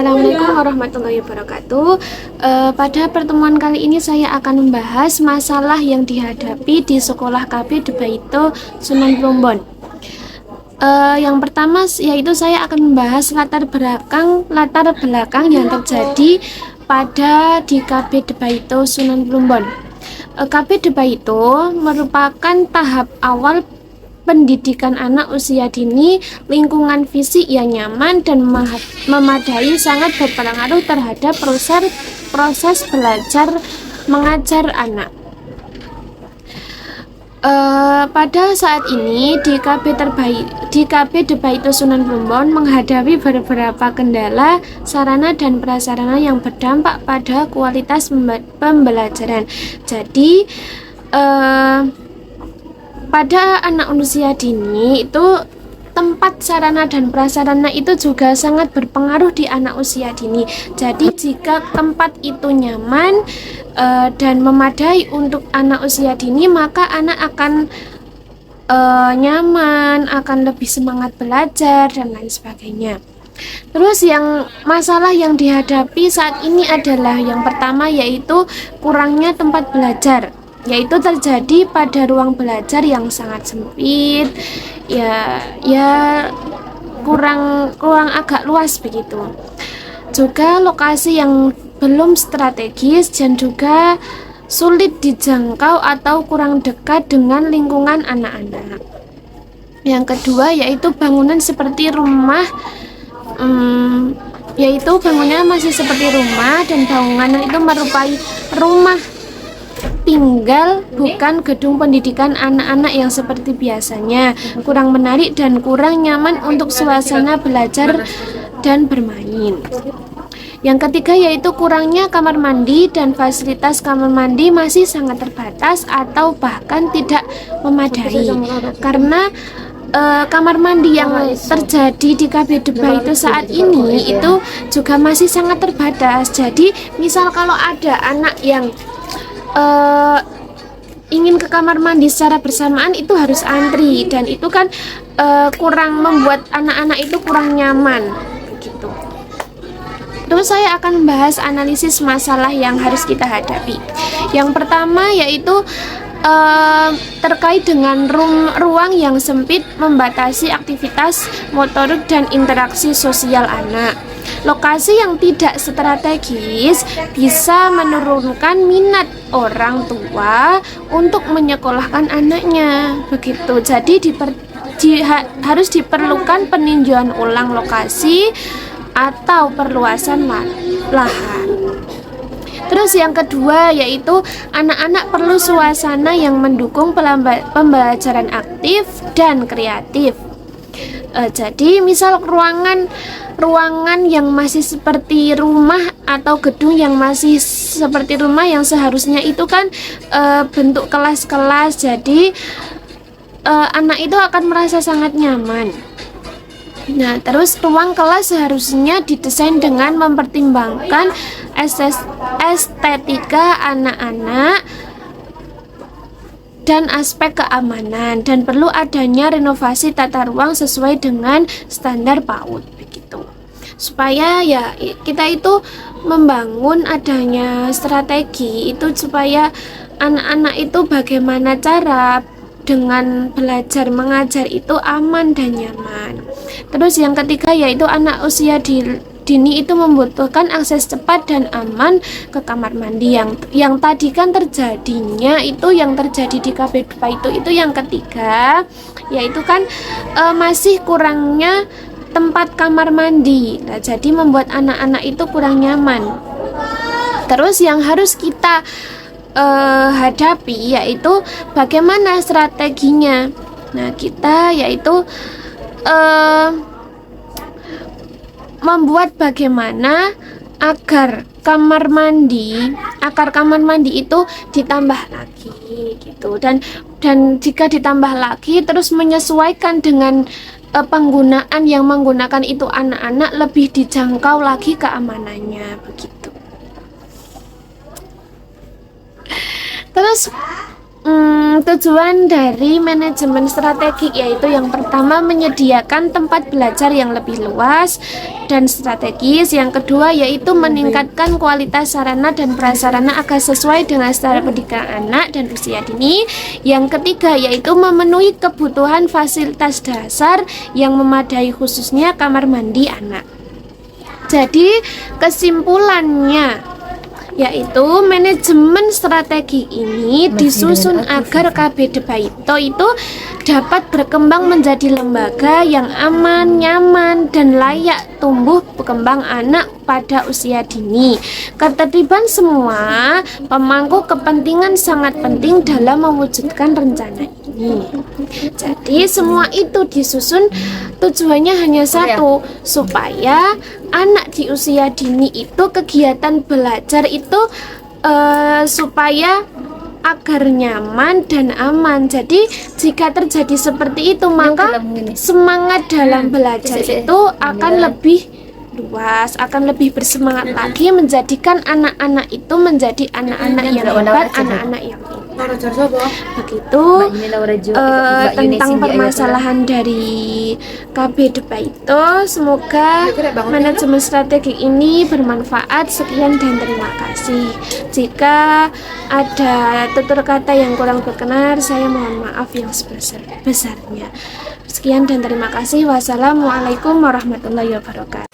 Assalamualaikum warahmatullahi wabarakatuh. Pada pertemuan kali ini saya akan membahas masalah yang dihadapi di sekolah KB Debaito Sunan Plumbon. Yang pertama yaitu saya akan membahas latar belakang yang terjadi pada di KB Debaito Sunan Plumbon. KB Debaito merupakan tahap awal pendidikan anak usia dini. Lingkungan fisik yang nyaman dan memadai sangat berpengaruh terhadap proses belajar mengajar anak. Pada saat ini di KB Debaito Sunan Plumbon menghadapi beberapa kendala, sarana dan prasarana yang berdampak pada kualitas pembelajaran. Jadi pada anak usia dini itu tempat sarana dan prasarana itu juga sangat berpengaruh di anak usia dini. Jadi jika tempat itu nyaman dan memadai untuk anak usia dini, maka anak akan nyaman, akan lebih semangat belajar dan lain sebagainya. Terus masalah yang dihadapi saat ini adalah yang pertama yaitu kurangnya tempat belajar, yaitu terjadi pada ruang belajar yang sangat sempit, kurang agak luas begitu. Juga lokasi yang belum strategis dan juga sulit dijangkau atau kurang dekat dengan lingkungan anak-anak. Yang kedua yaitu bangunan seperti rumah, yaitu bangunannya masih seperti rumah dan bangunan itu merupakan rumah tinggal, bukan gedung pendidikan anak-anak yang seperti biasanya, kurang menarik dan kurang nyaman untuk suasana belajar dan bermain. Yang ketiga yaitu kurangnya kamar mandi dan fasilitas kamar mandi masih sangat terbatas atau bahkan tidak memadai, karena kamar mandi yang terjadi di KB Debaito saat ini itu juga masih sangat terbatas. Jadi misal kalau ada anak yang ingin ke kamar mandi secara bersamaan itu harus antri, dan itu kan kurang membuat anak-anak itu kurang nyaman begitu. Terus saya akan membahas analisis masalah yang harus kita hadapi. Yang pertama yaitu terkait dengan ruang yang sempit membatasi aktivitas motorik dan interaksi sosial anak. Lokasi yang tidak strategis bisa menurunkan minat orang tua untuk menyekolahkan anaknya begitu. Jadi harus diperlukan peninjauan ulang lokasi atau perluasan lahan. Terus yang kedua yaitu anak-anak perlu suasana yang mendukung pembelajaran aktif dan kreatif. Jadi misal ruangan yang masih seperti rumah atau gedung yang masih seperti rumah yang seharusnya itu kan bentuk kelas-kelas, jadi anak itu akan merasa sangat nyaman. Nah, terus ruang kelas seharusnya didesain dengan mempertimbangkan estetika anak-anak dan aspek keamanan, dan perlu adanya renovasi tata ruang sesuai dengan standar PAUD begitu. Supaya ya kita itu membangun adanya strategi itu supaya anak-anak itu bagaimana cara dengan belajar mengajar itu aman dan nyaman. Terus yang ketiga yaitu anak usia dini itu membutuhkan akses cepat dan aman ke kamar mandi. Yang tadi kan terjadinya itu yang terjadi di KB Debaito itu yang ketiga yaitu kan masih kurangnya tempat kamar mandi. Nah, jadi membuat anak-anak itu kurang nyaman. Terus yang harus kita hadapi yaitu bagaimana strateginya. Nah, kita yaitu membuat bagaimana agar kamar mandi itu ditambah lagi gitu, dan jika ditambah lagi terus menyesuaikan dengan penggunaan yang menggunakan itu anak-anak, lebih dijangkau lagi keamanannya begitu. Terus Tujuan dari manajemen strategik yaitu yang pertama menyediakan tempat belajar yang lebih luas dan strategis. Yang kedua yaitu meningkatkan kualitas sarana dan prasarana agar sesuai dengan standar pendidikan anak dan usia dini. Yang ketiga yaitu memenuhi kebutuhan fasilitas dasar yang memadai khususnya kamar mandi anak. Jadi kesimpulannya yaitu manajemen strategi ini disusun agar KB Debaito itu dapat berkembang menjadi lembaga yang aman, nyaman, dan layak tumbuh berkembang anak pada usia dini. Ketertiban semua pemangku kepentingan sangat penting dalam mewujudkan rencana ini. Jadi semua itu disusun tujuannya hanya satu, supaya anak di usia dini itu kegiatan belajar itu supaya agar nyaman dan aman. Jadi jika terjadi seperti itu maka semangat dalam belajar itu akan lebih luas, akan lebih bersemangat lagi menjadikan anak-anak itu menjadi anak-anak yang hebat, anak-anak yang pintar. Begitu tentang permasalahan dari KB Debaito. Semoga manajemen strategik ini bermanfaat. Sekian dan terima kasih. Jika ada tutur kata yang kurang berkenan, saya mohon maaf yang sebesar-besarnya. Sekian dan terima kasih. Wassalamualaikum warahmatullahi wabarakatuh.